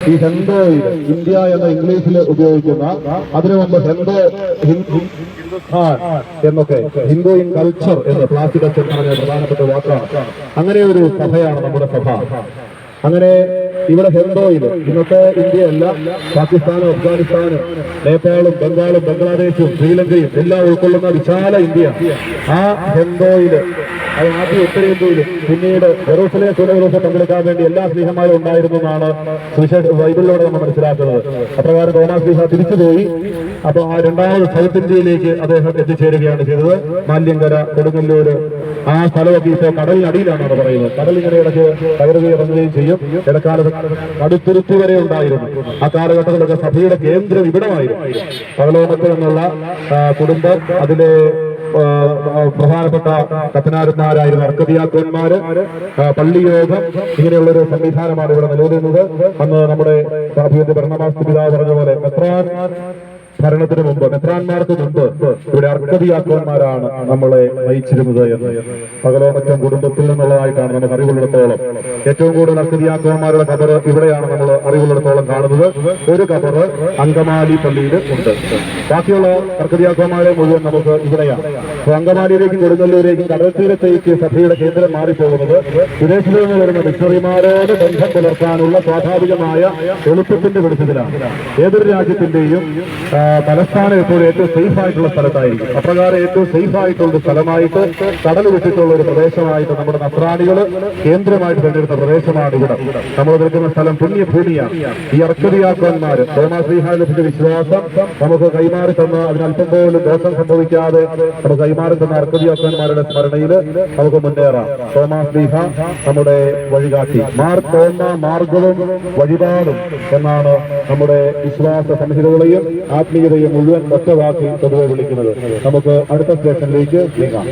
ഈ ഹെന്തോയിൽ ഇന്ത്യ എന്ന ഇംഗ്ലീഷിൽ ഉപയോഗിക്കുന്ന, അതിനു മുമ്പ് ഹെന്തോ ഹിന്ദുസ്ഥാൻ എന്നൊക്കെ, ഹിന്ദു ഇൻ കൾച്ചർ എന്ന് പ്ലാസ്റ്റിക് അച്ഛൻ പറഞ്ഞ പ്രധാനപ്പെട്ട വാക്കാണ്. അങ്ങനെ ഒരു സഭയാണ് നമ്മുടെ സഭ. അങ്ങനെ ഇവിടെ ഹെന്തോയില് ഇന്നത്തെ ഇന്ത്യയല്ല, പാകിസ്ഥാനും അഫ്ഗാനിസ്ഥാനും നേപ്പാളും ബംഗാളും ബംഗ്ലാദേശും ശ്രീലങ്കയും എല്ലാം ഉൾക്കൊള്ളുന്ന വിശാല ഇന്ത്യ. ആ ഹെന്തോയില് അത് ആദ്യം ഉത്തരേന്ത്യയിലും പിന്നീട് ജെറൂസലേം ദിവസം പങ്കെടുക്കാൻ വേണ്ടി എല്ലാ സ്നേഹമാരും ഉണ്ടായിരുന്നു എന്നാണ് ബൈബിളിലൂടെ നമ്മൾ മനസ്സിലാക്കുന്നത്. അപ്രകാരം തോമാസ് ശ്ലീഹ തിരിച്ചുപോയി. അപ്പൊ ആ രണ്ടാമത് സൗത്ത് ഇന്ത്യയിലേക്ക് അദ്ദേഹം എത്തിച്ചേരുകയാണ് ചെയ്തത്. മാല്യങ്കര, കൊടുങ്ങല്ലൂര്, ആ സ്ഥലമൊക്കെ ഇപ്പോൾ കടലിനടിയിലാണ് അത് പറയുന്നത്. കടൽ ഇങ്ങനെ ഇടയ്ക്ക് കയറുകയും ഇറങ്ങുകയും ചെയ്യും. ഇടക്കാലത്ത് കടുത്തുരുത്തി വരെ ഉണ്ടായിരുന്നു. ആ കാലഘട്ടത്തിലൊക്കെ സഭയുടെ കേന്ദ്രം ഇവിടമായിരുന്നു. പകലോമത്ത് എന്നുള്ള കുടുംബം, അതിലെ പ്രധാനപ്പെട്ട കത്തനാരന്മാരായിരുന്ന അർക്കദിയാക്കന്മാര്, പള്ളിയോഗം, ഇങ്ങനെയുള്ളൊരു സംവിധാനമാണ് ഇവിടെ നിലനിൽക്കുന്നത്. അന്ന് നമ്മുടെ ഭരണമാസ്തി പിതാവ് പറഞ്ഞ പോലെ ഭരണത്തിന് മുമ്പ്, മെത്രാന്മാർക്ക് മുമ്പ് ഇവിടെ അർക്കദിയാക്കന്മാരാണ് നമ്മളെ നയിച്ചിരുന്നത് എന്ന് പകലോമറ്റം കുടുംബത്തിൽ നിന്നുള്ളതായിട്ടാണ് നമുക്ക് അറിവുള്ളിടത്തോളം. ഏറ്റവും കൂടുതൽ അർക്കദിയാക്കന്മാരുടെ ഖബർ ഇവിടെയാണ് നമ്മൾ അറിവുള്ളിടത്തോളം കാണുന്നത്. ഒരു ഖബർ അങ്കമാലി പള്ളിയിൽ ഉണ്ട്. ബാക്കിയുള്ള അർക്കദിയാക്കന്മാരെ മുഴുവൻ നമുക്ക് ഇവിടെയാണ്. അപ്പൊ അങ്കമാലിയിലേക്കും കൊടുങ്ങല്ലൂരേക്കും കടൽ തീരത്തേക്ക് സഭയുടെ കേന്ദ്രം മാറിപ്പോകുന്നത് വിദേശത്ത് നിന്ന് വരുന്ന മിഷണറിമാരോട് ബന്ധം പുലർത്താനുള്ള സ്വാഭാവികമായ എളുപ്പത്തിന്റെ വെളിച്ചത്തിലാണ്. ഏതൊരു രാജ്യത്തിന്റെയും തലസ്ഥാനം എപ്പോഴും ഏറ്റവും സേഫ് ആയിട്ടുള്ള സ്ഥലത്തായിരിക്കും. അപ്രകാരം ഏറ്റവും സേഫ് ആയിട്ടുള്ള സ്ഥലമായിട്ട്, കടൽ വിട്ടിട്ടുള്ള ഒരു പ്രദേശമായിട്ട് നമ്മുടെ നസ്രാണികൾ കേന്ദ്രമായിട്ട് തെരഞ്ഞെടുത്ത പ്രദേശമാണ് ഇവിടെ. നമ്മൾ നിൽക്കുന്ന സ്ഥലം പുണ്യഭൂമിയാണ്. ഈ അർക്കദിയാക്കന്മാർ, തോമാസ് ശ്ലീഹാ ലഭിച്ച വിശ്വാസം നമുക്ക് കൈമാറി തന്ന, അതിനല്പം പോലും ദോഷം സംഭവിക്കാതെ നമുക്ക് കൈമാറി തന്ന അർക്കദിയാക്കന്മാരുടെ സ്മരണയിൽ നമുക്ക് മുന്നേറാം. തോമാസ് ശ്ലീഹാ നമ്മുടെ വഴികാട്ടി. മാർഗവും വഴിപാടും എന്നാണ് നമ്മുടെ വിശ്വാസ സംഹിതകളെയും ആത്മീയതയും മുഴുവൻ ഒറ്റവാക്കി പൊതുവെ വിളിക്കുന്നത്. നമുക്ക് അടുത്ത സ്റ്റേഷനിലേക്ക് നീങ്ങാം.